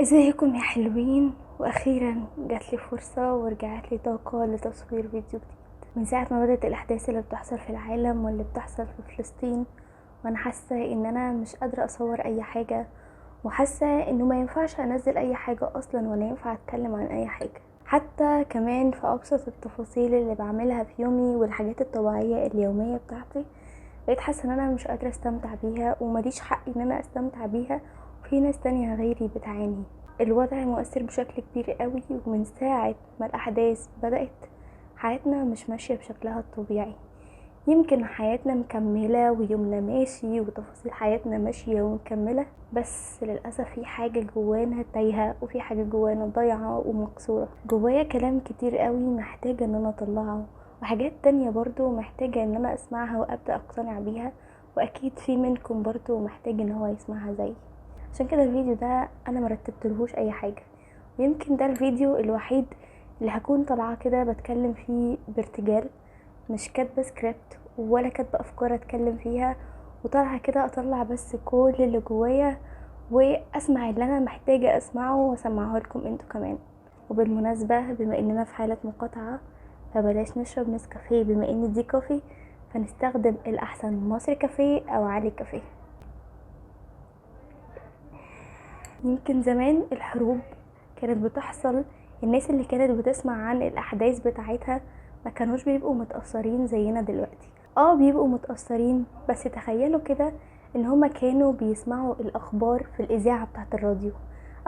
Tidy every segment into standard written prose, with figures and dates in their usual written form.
ازيكم يا حلوين؟ واخيرا جاتلي فرصة ورجعت لي طاقة لتصوير فيديو جديد. من ساعة ما بدأت الاحداث اللي بتحصل في العالم واللي بتحصل في فلسطين وانا حاسة ان انا مش قادرة اصور اي حاجة، وحاسة انه ما ينفعش انزل اي حاجة اصلا ولا ينفع اتكلم عن اي حاجة، حتى كمان في ابسط التفاصيل اللي بعملها في يومي والحاجات الطبيعية اليومية بتاعتي. بقيت حاسة ان انا مش قادرة استمتع بيها ومليش حق ان انا استمتع بيها، وفي ناس تانية غيري بتعاني. الوضع مؤثر بشكل كبير قوي، ومن ساعة ما الأحداث بدأت حياتنا مش ماشية بشكلها الطبيعي. يمكن حياتنا مكملة ويومنا ماشي وتفاصيل حياتنا ماشية ومكملة، بس للأسف في حاجة جوانا تايهة وفي حاجة جوانا ضايعة ومكسورة. جوايا كلام كتير قوي محتاجة ان انا اطلعه، وحاجات تانية برضو محتاجة ان انا اسمعها وابدأ اقتنع بيها، واكيد في منكم برضو محتاج ان هو يسمعها زي. عشان كده الفيديو ده انا مرتبتلهوش اي حاجة، ويمكن ده الفيديو الوحيد اللي هكون طالعة كده بتكلم فيه بارتجال، مش كاتبه سكريبت ولا كاتبه افكار اتكلم فيها، وطالعه كده اطلع بس كل اللي جوايا واسمع اللي انا محتاجه اسمعه واسمعه لكم انتوا كمان. وبالمناسبه بما اننا في حاله مقاطعه، فبلاش نشرب نسكافيه بما ان دي كافي، فنستخدم الاحسن مصري كافيه او علي كافيه. يمكن زمان الحروب كانت بتحصل، الناس اللي كانت بتسمع عن الاحداث بتاعتها ما كانوش بيبقوا متأثرين زينا دلوقتي. بيبقوا متأثرين، بس تخيلوا كده ان هما كانوا بيسمعوا الاخبار في الاذاعة بتاعت الراديو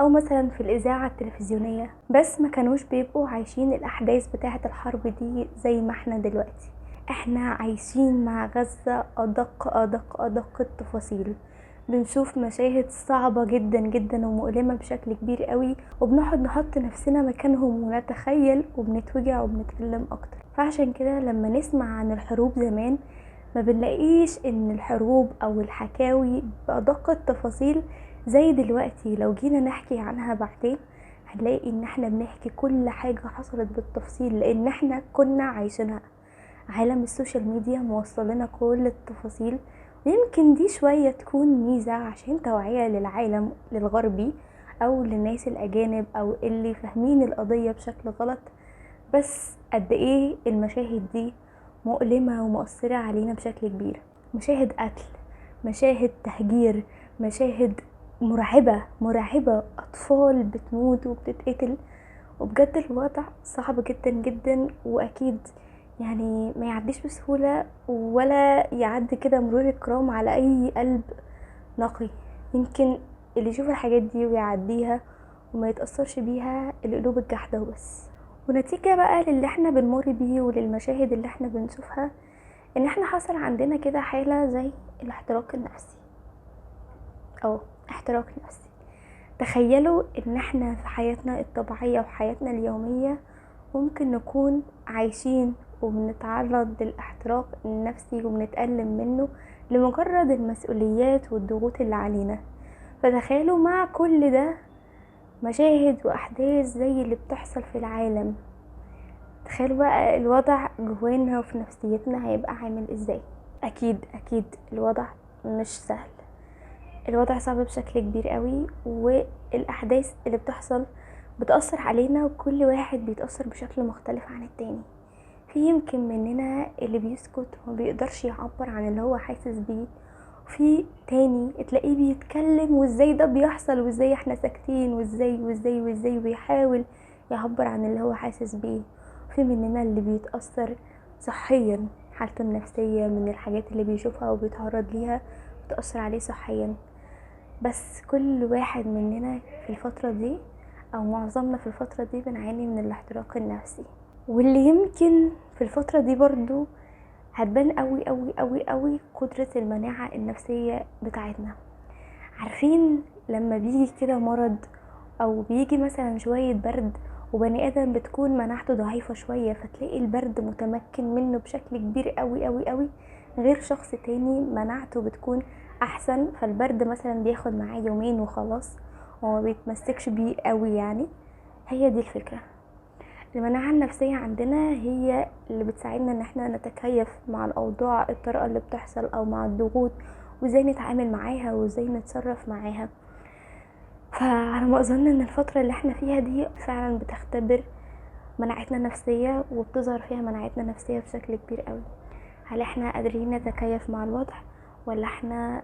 او مثلا في الاذاعة التلفزيونية، بس ما كانوش بيبقوا عايشين الاحداث بتاعت الحرب دي زي ما احنا دلوقتي. احنا عايشين مع غزة ادق ادق ادق التفاصيل، بنشوف مشاهد صعبة جدا جدا ومؤلمة بشكل كبير قوي، وبنقعد نحط نفسنا مكانهم ونتخيل وبنتوجع وبنتألم اكتر. فعشان كده لما نسمع عن الحروب زمان ما بنلاقيش ان الحروب او الحكاوي بأدق التفاصيل زي دلوقتي. لو جينا نحكي عنها بعدين هنلاقي ان احنا بنحكي كل حاجة حصلت بالتفصيل، لان احنا كنا عايشينها. عالم السوشيال ميديا موصل لنا كل التفاصيل، ويمكن دي شوية تكون ميزة عشان توعية للعالم للغربي او للناس الاجانب او اللي فاهمين القضية بشكل غلط. بس قد ايه المشاهد دي مؤلمة ومؤثرة علينا بشكل كبير. مشاهد قتل، مشاهد تهجير، مشاهد مرعبة مرعبة، اطفال بتموت وبتتقتل، وبجد الوضع صعب جدا جدا، واكيد يعني ما يعديش بسهولة ولا يعدي كده مرور الكرام على اي قلب نقي. يمكن اللي يشوف الحاجات دي ويعديها وما يتأثرش بيها القلوب الجحدة وبس. ونتيجة بقى للي احنا بنمر بيه وللمشاهد اللي احنا بنشوفها، ان احنا حصل عندنا كده حالة زي الاحتراق النفسي او احتراق نفسي. تخيلوا ان احنا في حياتنا الطبيعية وحياتنا اليومية ممكن نكون عايشين وبنتعرض للاحتراق النفسي وبنتألم منه لمجرد المسؤوليات والضغوط اللي علينا. فتخيلوا مع كل ده مشاهد واحداث زي اللي بتحصل في العالم، تخيلوا بقى الوضع جوانا وفي نفسيتنا هيبقى عامل ازاي. اكيد الوضع مش سهل، الوضع صعب بشكل كبير قوي، والاحداث اللي بتحصل بتأثر علينا وكل واحد بيتأثر بشكل مختلف عن التاني. في يمكن مننا اللي بيسكت وما بيقدرش يعبر عن اللي هو حاسس بيه، وفي تاني تلاقيه بيتكلم وازاي ده بيحصل وازاي احنا ساكتين وازاي وبيحاول يعبر عن اللي هو حاسس بيه. في مننا اللي بيتأثر صحيا، حالته النفسية من الحاجات اللي بيشوفها وبيتعرض ليها بتأثر عليه صحيا. بس كل واحد مننا في الفترة دي او معظمنا في الفترة دي بنعاني من الاحتراق النفسي، واللي يمكن في الفترة دي برضو هتبان قوي قدرة المناعة النفسية بتاعتنا. عارفين لما بيجي كده مرض او بيجي مثلا شوية برد وبني ادم بتكون مناعته ضعيفة شوية، فتلاقي البرد متمكن منه بشكل كبير قوي، غير شخص تاني مناعته بتكون احسن، فالبرد مثلا بياخد معاه يومين وخلاص وما بيتمسكش بيه قوي يعني. هي دي الفكرة. المناعة النفسية عندنا هي اللي بتساعدنا ان احنا نتكيف مع الاوضاع الطارئة اللي بتحصل او مع الضغوط، وازاي نتعامل معاها وازاي نتصرف معاها. فعلى ما اظن ان الفترة اللي احنا فيها دي فعلا بتختبر مناعتنا النفسية، وبتظهر فيها مناعتنا النفسية بشكل كبير قوي. هل احنا قادرين نتكيف مع الوضع، ولا احنا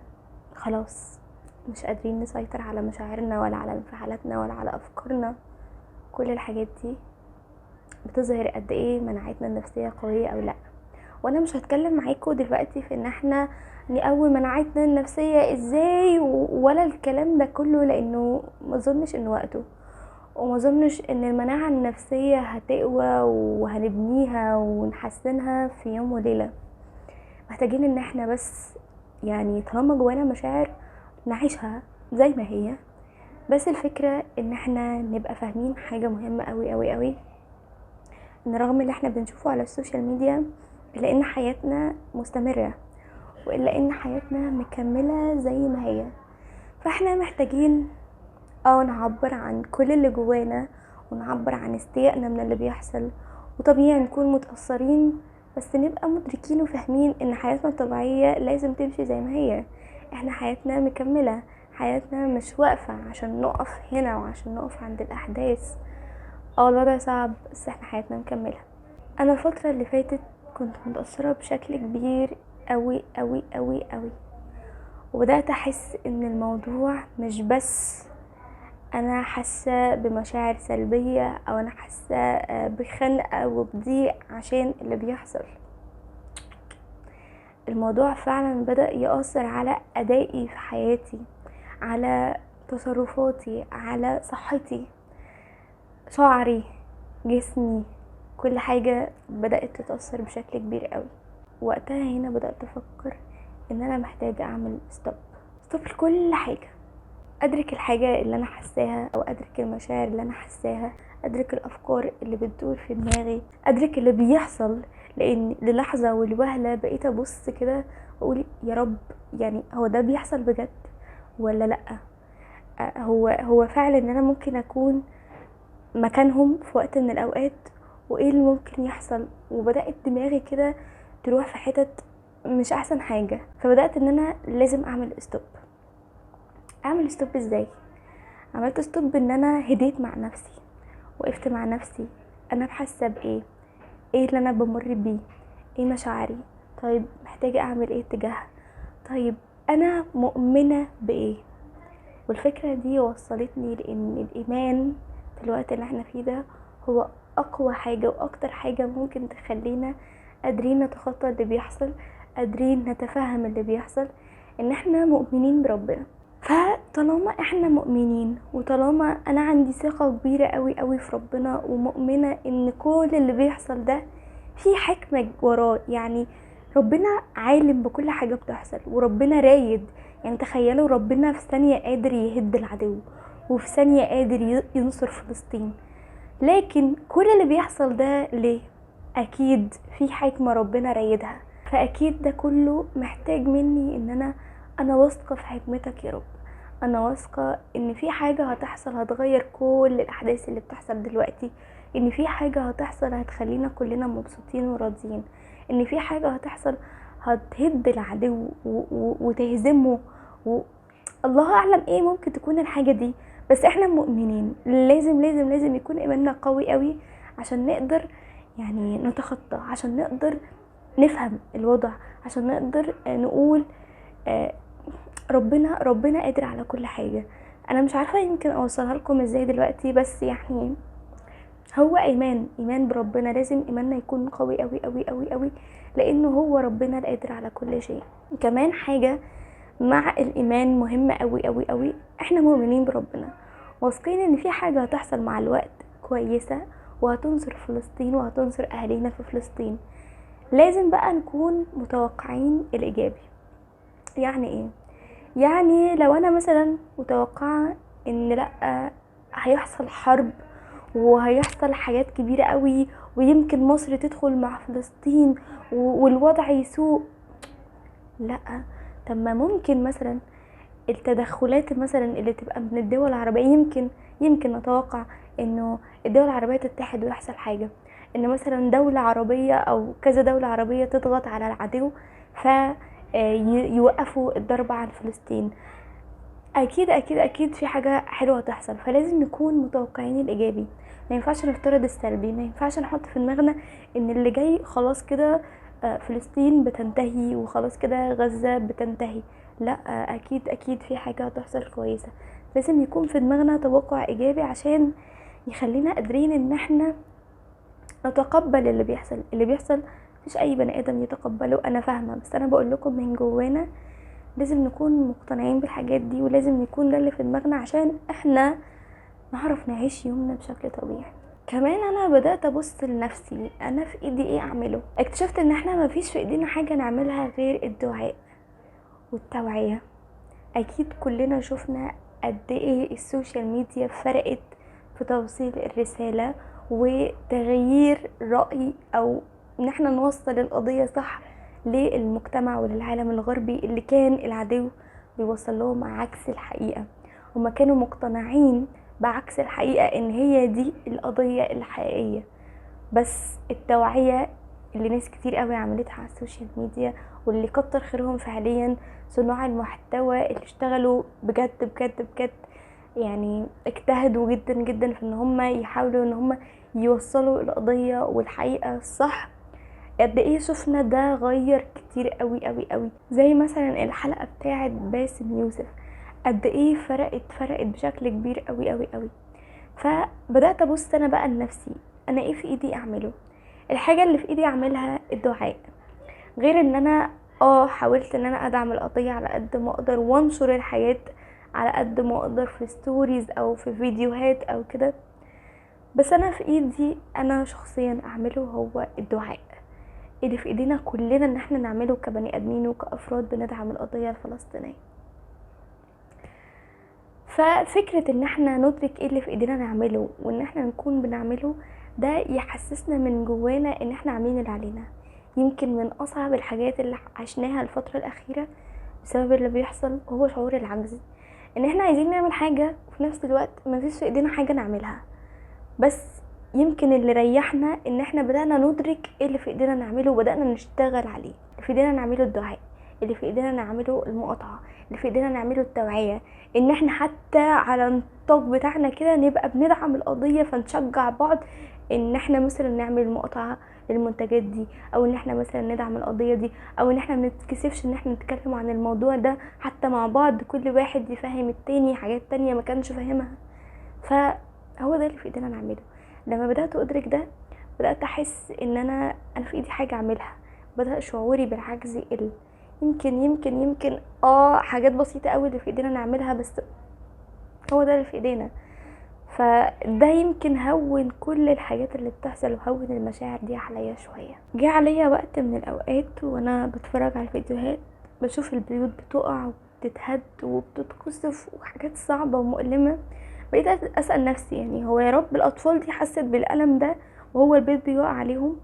خلاص مش قادرين نسيطر على مشاعرنا ولا على انفعالاتنا ولا على افكارنا؟ كل الحاجات دي بتظهر قد ايه مناعتنا النفسية قوية او لا. وانا مش هتكلم معاكم دلوقتي في ان احنا نقوي مناعتنا النفسية ازاي ولا الكلام ده كله، لانه ما اظنش ان وقته، وما اظنش ان المناعة النفسية هتقوى وهنبنيها ونحسنها في يوم وليلة. محتاجين ان احنا بس يعني طالما جوانا مشاعر نعيشها زي ما هي. بس الفكرة ان احنا نبقى فاهمين حاجة مهمة قوي قوي قوي، ان رغم اللي احنا بنشوفه على السوشيال ميديا الا ان حياتنا مستمرة، والا ان حياتنا مكملة زي ما هي. فاحنا محتاجين نعبر عن كل اللي جوانا، ونعبر عن استيائنا من اللي بيحصل. وطبيعي نكون متأثرين، بس نبقى مدركين وفاهمين ان حياتنا الطبيعية لازم تمشي زي ما هي. احنا حياتنا مكملة، حياتنا مش واقفة عشان نقف هنا وعشان نقف عند الأحداث. الوضع صعب بس احنا حياتنا مكملة. انا الفترة اللي فاتت كنت متأثرة بشكل كبير قوي قوي قوي قوي، وبدأت احس ان الموضوع مش بس انا حاسة بمشاعر سلبية او انا حاسة بخنقة وبضيق عشان اللي بيحصل. الموضوع فعلا بدأ يأثر على ادائي في حياتي، على تصرفاتي، على صحتي، شعري، جسمي، كل حاجة بدأت تتأثر بشكل كبير قوي. وقتها هنا بدأت افكر ان انا محتاجة اعمل ستوب لكل حاجة، ادرك الحاجة اللي انا حساها، او ادرك المشاعر اللي انا حساها، ادرك الافكار اللي بتدور في دماغي، ادرك اللي بيحصل. لان للحظة والوهلة بقيت ابص كده واقول يا رب، يعني هو ده بيحصل بجد ولا لا؟ هو فعلا ان انا ممكن اكون مكانهم في وقت من الاوقات، وايه اللي ممكن يحصل؟ وبدأت دماغي كده تروح في حتت مش احسن حاجة. فبدأت ان انا لازم اعمل ستوب. ازاي؟ عملت ستوب ان انا هديت مع نفسي، وقفت مع نفسي انا حاسه بايه، ايه اللي انا بمر بيه، ايه مشاعري، طيب محتاجه اعمل ايه تجاهها، طيب انا مؤمنه بايه. والفكره دي وصلتني لان الايمان في الوقت اللي احنا فيه ده هو اقوى حاجه واكتر حاجه ممكن تخلينا قادرين نتخطى اللي بيحصل، قادرين نتفهم اللي بيحصل، ان احنا مؤمنين بربنا. فطالما احنا مؤمنين، وطالما انا عندي ثقة كبيرة قوي قوي في ربنا، ومؤمنة ان كل اللي بيحصل ده في حكمة وراه، يعني ربنا عالم بكل حاجة بتحصل، وربنا رايد. يعني تخيلوا ربنا في ثانية قادر يهد العدو، وفي ثانية قادر ينصر فلسطين. لكن كل اللي بيحصل ده ليه؟ اكيد في حكمة ربنا رايدها. فاكيد ده كله محتاج مني ان انا واثقة في حكمتك يا رب. انا واثقة ان في حاجة هتحصل هتغير كل الاحداث اللي بتحصل دلوقتي، ان في حاجة هتحصل هتخلينا كلنا مبسوطين وراضيين، ان في حاجة هتحصل هتهد العدو وتهزمه الله اعلم ايه ممكن تكون الحاجة دي. بس احنا مؤمنين، لازم لازم لازم يكون ايماننا قوي قوي عشان نقدر يعني نتخطى، عشان نقدر نفهم الوضع، عشان نقدر نقول ربنا قادر على كل حاجة. انا مش عارفة يمكن اوصلها لكم ازاي دلوقتي، بس يعني هو ايمان بربنا. لازم ايماننا يكون قوي قوي قوي قوي قوي، لانه هو ربنا القادر على كل شيء. كمان حاجة مع الايمان مهمة قوي قوي قوي، احنا مؤمنين بربنا، واثقين ان في حاجة هتحصل مع الوقت كويسة، وهتنصر فلسطين وهتنصر اهالينا في فلسطين. لازم بقى نكون متوقعين الايجابي. يعني ايه؟ يعني لو انا مثلا متوقعة ان لا هيحصل حرب وهيحصل حاجات كبيرة قوي، ويمكن مصر تدخل مع فلسطين والوضع يسوء، لا. طب ما ممكن مثلا التدخلات مثلا اللي تبقى من الدول العربية، يمكن نتوقع انه الدول العربية تتحد ويحصل حاجة، ان مثلا دولة عربية او كذا دولة عربية تضغط على العدو فيوقفوا الضرب عن فلسطين. اكيد اكيد اكيد في حاجه حلوه تحصل، فلازم نكون متوقعين الايجابي. ما ينفعش نفترض السلبي، ما ينفعش نحط في دماغنا ان اللي جاي خلاص كده فلسطين بتنتهي وخلاص كده غزه بتنتهي. لا، اكيد اكيد في حاجه هتحصل كويسه. لازم يكون في دماغنا توقع ايجابي عشان يخلينا قادرين ان احنا نتقبل اللي بيحصل. اللي بيحصل مفيش اي بني ادم يتقبله، انا فاهمه، بس انا بقول لكم من جوانا لازم نكون مقتنعين بالحاجات دي، ولازم يكون ده اللي في دماغنا عشان احنا نعرف نعيش يومنا بشكل طبيعي. كمان انا بدأت ابص لنفسي، انا في ايدي ايه اعمله. اكتشفت ان احنا مفيش في ايدينا حاجة نعملها غير الدعاء والتوعية. اكيد كلنا شفنا قد ايه السوشيال ميديا فرقت في توصيل الرسالة وتغيير رأي، او ان احنا نوصل القضية صح للمجتمع وللعالم الغربي اللي كان العدو بيوصل لهم عكس الحقيقة. هما كانوا مقتنعين بعكس الحقيقة ان هي دي القضية الحقيقية. بس التوعية اللي ناس كتير قوي عملتها على السوشيال ميديا، واللي كتر خيرهم فعليا صناع المحتوى اللي اشتغلوا بجد بجد بجد، يعني اجتهدوا جدا جدا في ان هم يحاولوا ان هم يوصلوا القضية والحقيقة الصح. قد ايه شفنا ده غير كتير قوي قوي قوي، زي مثلا الحلقة بتاعت باسم يوسف، قد ايه فرقت بشكل كبير قوي قوي قوي. فبدأت ابص انا بقى لنفسي، انا ايه في ايدي اعمله. الحاجة اللي في ايدي اعملها الدعاء. غير ان انا حاولت ان انا ادعم القضية على قد ما اقدر وانشر الحياة على قد ما اقدر في ستوريز او في فيديوهات او كده، بس انا في ايدي انا شخصيا اعمله هو الدعاء. اللي في ايدينا كلنا ان احنا نعمله كبني ادمين وكافراد بندعم القضية الفلسطينية. ففكرة ان احنا ندرك ايه اللي في ايدينا نعمله وان احنا نكون بنعمله، ده يحسسنا من جوانا ان احنا عاملين اللي علينا. يمكن من اصعب الحاجات اللي عشناها الفترة الاخيرة بسبب اللي بيحصل هو شعور العجز، ان احنا عايزين نعمل حاجة وفي نفس الوقت مفيش في ايدينا حاجة نعملها. بس يمكن اللي ريحنا ان احنا بدأنا ندرك ايه اللي في ايدينا نعمله وبدأنا نشتغل عليه. اللي في ايدينا نعمله الدعاء، اللي في ايدينا نعمله المقاطعة، اللي في ايدينا نعمله التوعية، ان احنا حتى على النطاق بتاعنا كده نبقى بندعم القضية، فنشجع بعض ان احنا مثلا نعمل مقاطعة للمنتجات دي، او ان احنا مثلا ندعم القضية دي، او ان احنا منتكسفش ان احنا نتكلم عن الموضوع ده حتى مع بعض، كل واحد يفهم التاني حاجات تانية ما كانش فاهمها. فهو ده اللي في ايدينا نعمله. لما بدأت ادرك ده، بدأت احس ان انا في ايدي حاجة اعملها. بدأ شعوري بالعجز يقل. يمكن حاجات بسيطة قوي اللي في ايدينا نعملها، بس هو ده اللي في ايدينا. فده يمكن هون كل الحاجات اللي بتحصل وهون المشاعر دي عليا شوية. جه عليا وقت من الاوقات وانا بتفرج على الفيديوهات بشوف البيوت بتقع وبتتهد وبتتقصف وحاجات صعبة ومؤلمة. بقيت اسأل نفسي، يعني هو يا رب الاطفال دي حست بالألم ده وهو البيت بيقع عليهم؟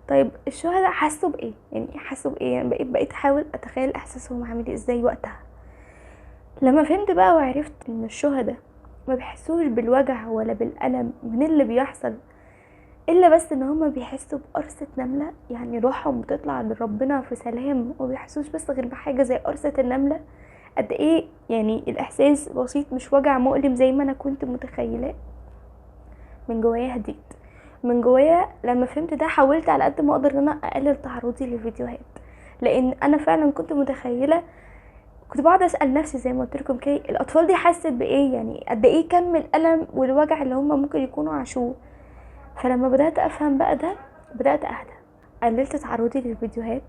طيب الشهداء حسوا بايه؟ يعني حسوا بايه؟ يعني بقيت احاول اتخيل احساسهم عامل ازاي وقتها. لما فهمت بقى وعرفت ان الشهداء ما بيحسوش بالوجع ولا بالألم من اللي بيحصل، الا بس ان هما بيحسوا بقرصة نملة، يعني روحهم بتطلع لربنا في سلام وما بيحسوش بس غير بحاجة زي قرصة النملة. قد ايه يعني الاحساس بسيط، مش وجع مؤلم زي ما انا كنت متخيلاه. من جوايا هديت، من جوايا لما فهمت ده حاولت على قد ما اقدر ان انا اقلل تعرضي للفيديوهات، لان انا فعلا كنت متخيله، كنت بقعد اسال نفسي زي ما قلت لكم كده، الاطفال دي حست بايه؟ يعني قد ايه كم الالم والوجع اللي هم ممكن يكونوا عاشوه. فلما بدات افهم بقى ده بدات اهدى، قللت تعرضي للفيديوهات،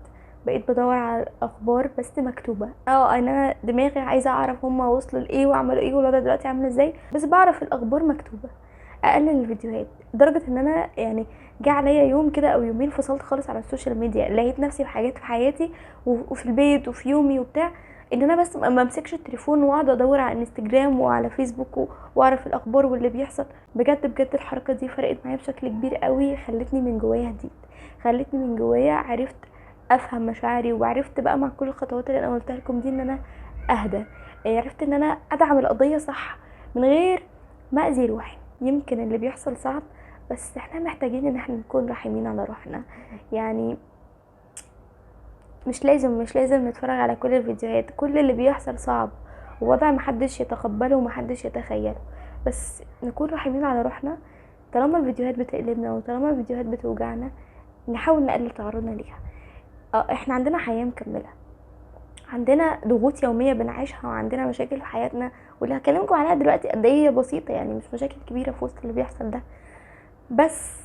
بقيت بدور على الاخبار بس مكتوبه. انا دماغي عايزه اعرف هم وصلوا لايه وعملوا ايه والوضع دلوقتي عامل ازاي، بس بعرف الاخبار مكتوبه. اقلل الفيديوهات لدرجه ان انا يعني جه عليا يوم كده او يومين فصلت خالص على السوشيال ميديا. لقيت نفسي في حاجات في حياتي وفي البيت وفي يومي وبتاع، ان انا بس ما امسكش التليفون واقعد ادور على انستجرام وعلى فيسبوك واعرف الاخبار واللي بيحصل. بجد بجد الحركه دي فرقت معايا بشكل كبير قوي، خلتني من جوايا هديت، خلتني من جوايا عرفت افهم مشاعري، وعرفت بقى مع كل الخطوات اللي انا قلتها لكم دي ان انا اهدى. عرفت ان انا ادعم القضيه صح من غير ما اذي روحي. يمكن اللي بيحصل صعب، بس احنا محتاجين ان احنا نكون رحيمين على روحنا. يعني مش لازم نتفرج على كل الفيديوهات، كل اللي بيحصل صعب ووضع محدش يتقبله ومحدش يتخيله. بس نكون رحيمين على روحنا، طالما الفيديوهات بتقلبنا وطالما الفيديوهات بتوجعنا نحاول نقلل تعرضنا ليها. احنا عندنا حياة مكملة، عندنا ضغوط يومية بنعيشها، وعندنا مشاكل في حياتنا واللي هكلمكم عليها دلوقتي قد ايه هي بسيطة، يعني مش مشاكل كبيرة في وسط اللي بيحصل ده، بس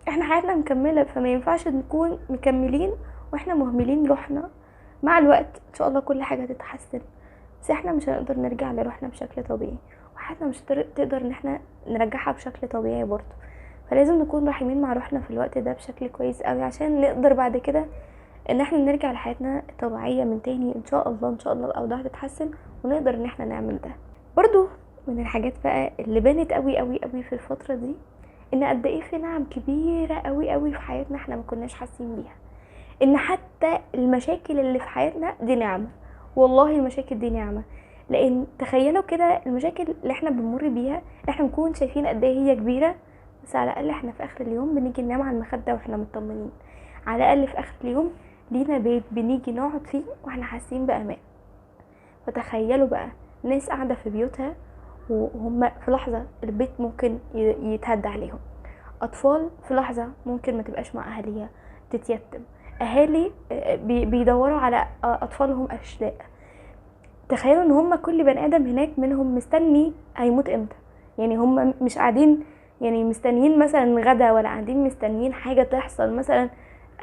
احنا حياتنا مكملة. فما ينفعش نكون مكملين واحنا مهملين روحنا. مع الوقت ان شاء الله كل حاجة تتحسن، بس احنا مش هنقدر نرجع لروحنا بشكل طبيعي، وحياتنا مش تقدر ان احنا نرجعها بشكل طبيعي برضه. فلازم نكون رحيمين مع روحنا في الوقت ده بشكل كويس قوي، عشان نقدر بعد كده ان احنا نرجع لحياتنا الطبيعية من تاني ان شاء الله. ان شاء الله الاوضاع تتحسن ونقدر ان احنا نعمل ده. برضو من الحاجات بقى اللي بانت قوي قوي قوي في الفترة دي ان قد ايه في نعم كبيرة قوي قوي في حياتنا احنا ما كناش حاسين بيها. ان حتى المشاكل اللي في حياتنا دي نعمة، والله المشاكل دي نعمة. لان تخيلوا كده المشاكل اللي احنا بنمر بيها احنا بنكون شايفين قد ايه هي كبيرة، بس على الاقل احنا في اخر اليوم بنيجي ننام على المخدة واحنا مطمنين. على الاقل في اخر اليوم لينا بيت بنيجي نقعد فيه واحنا حاسين بامان. فتخيلوا بقى ناس قاعدة في بيوتها وهم في لحظة البيت ممكن يتهد عليهم، اطفال في لحظة ممكن ما تبقاش مع اهاليها تتيتم، اهالي بيدوروا على اطفالهم اشلاء. تخيلوا ان هم كل بني ادم هناك منهم مستني هيموت امتى، يعني هم مش قاعدين يعني مستنيين مثلا غدا، ولا قاعدين مستنيين حاجة تحصل مثلا،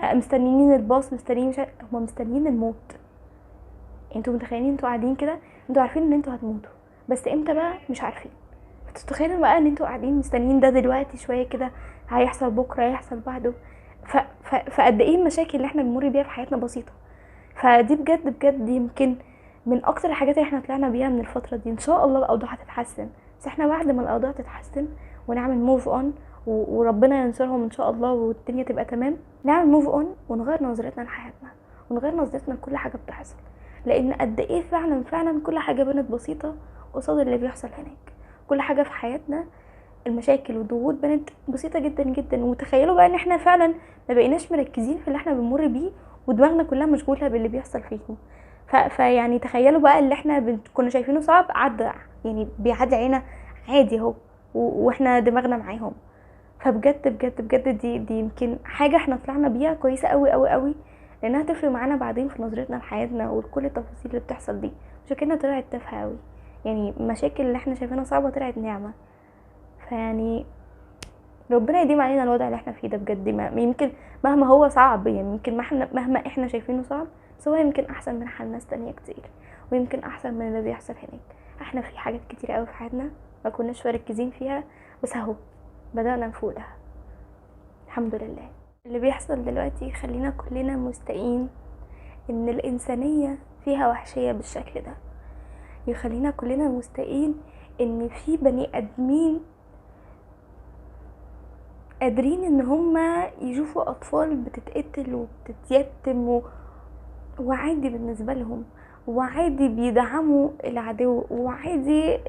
مستنيين الباص، مستنيين هم مستنيين الموت. انتوا متخيلين انتوا قاعدين كده، انتوا عارفين ان انتوا هتموتوا، بس امتى بقى مش عارفين. فتتخيلوا بقى ان انتوا قاعدين مستنيين ده دلوقتي شويه كده، هيحصل بكره، هيحصل بعده. فقد ايه المشاكل اللي احنا بنمر بيها في حياتنا بسيطه. فدي بجد بجد يمكن من اكتر الحاجات اللي احنا طلعنا بيها من الفتره دي. ان شاء الله الاوضاع هتتحسن، بس احنا بعد ما الاوضاع تتحسن ونعمل موف اون وربنا ينصرهم ان شاء الله والدنيا تبقى تمام، نعمل موف اون ونغير نظرتنا لحياتنا ونغير نظرتنا لكل حاجه بتحصل. لان قد ايه فعلا فعلا كل حاجه بنت بسيطه قصاد اللي بيحصل هناك. كل حاجه في حياتنا المشاكل والضغوط بنت بسيطه جدا جدا. وتخيلوا بقى ان احنا فعلا ما بقيناش مركزين في اللي احنا بنمر بيه، ودماغنا كلها مشغوله باللي بيحصل فيهم. فيعني تخيلوا بقى اللي احنا كنا شايفينه صعب عدى، يعني بيعدي علينا عادي اهو، واحنا دماغنا معاهم. فبجد بجد بجد دي يمكن حاجه احنا طلعنا بيها كويسه قوي قوي قوي، لانها تفرق معانا بعدين في نظرتنا لحياتنا وكل التفاصيل اللي بتحصل دي. مشاكلنا طلعت تافهه قوي، يعني المشاكل اللي احنا شايفينها صعبه طلعت نعمه. فيعني ربنا يديم علينا الوضع اللي احنا فيه ده بجد. ما يمكن مهما هو صعب، يعني يمكن مهما احنا شايفينه صعب، بس هو يمكن احسن من حال ناس تانية كتير، ويمكن احسن من اللي بيحصل هناك. احنا في حاجات كتير قوي في حياتنا ما كناش مركزين فيها، بس اهو بدأنا نفوق لها الحمد لله. اللي بيحصل دلوقتي يخلينا كلنا مستائين ان الانسانية فيها وحشية بالشكل ده، يخلينا كلنا مستائين ان في بني ادمين قادرين ان هما يشوفوا اطفال بتتقتل وبتتيتم وعادي بالنسبة لهم، وعادي بيدعموا العدو، وعادي.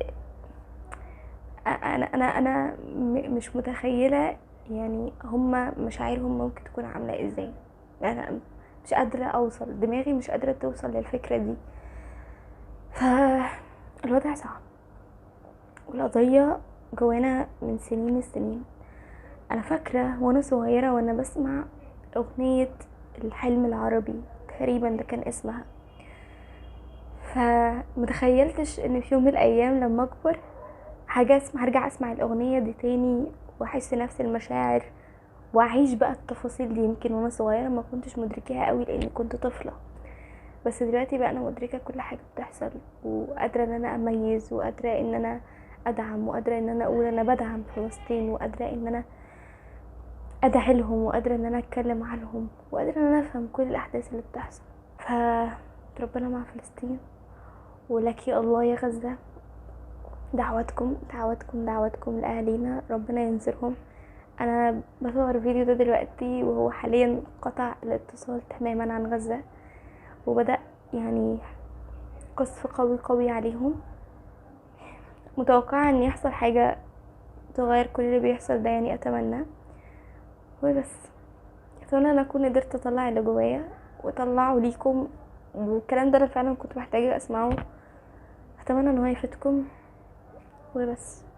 انا مش متخيلة يعني هما مشاعرهم ممكن تكون عاملة ازاي. انا مش قادرة اوصل، دماغي مش قادرة توصل للفكرة دي. فالوضع صعب والقضية جوانا من سنين السنين. انا فاكرة وانا صغيرة وانا بسمع اغنية الحلم العربي تقريبا ده كان اسمها، فمتخيلتش ان في يوم من الايام لما اكبر هرجع اسمع الاغنية دي تاني واحس نفس المشاعر واعيش بقى التفاصيل دي. يمكن وانا صغيرة ما كنتش مدركاها قوي لاني كنت طفلة، بس دلوقتي بقى انا مدركة كل حاجة بتحصل، وقادرة ان انا اميز، وقادرة ان انا ادعم، وقادرة ان انا اقول انا بدعم فلسطين، وقادرة ان انا ادعي لهم، وقادرة ان انا اتكلم عنهم، وقادرة ان انا افهم كل الاحداث اللي بتحصل. فربنا مع فلسطين، ولك يا الله يا غزة. دعواتكم دعواتكم دعواتكم لاهالينا، ربنا ينصرهم. انا بصور الفيديو ده دلوقتي وهو حاليا قطع الاتصال تماما عن غزة، وبدأ يعني قصف قوي قوي عليهم. متوقعة ان يحصل حاجة تغير كل اللي بيحصل ده، يعني اتمنى. وبس اتمنى ان اكون قدرت اطلع اللي جوايا واطلعه ليكم، والكلام ده انا فعلا كنت محتاجة اسمعه. اتمنى ان هو يفيدكم وبس.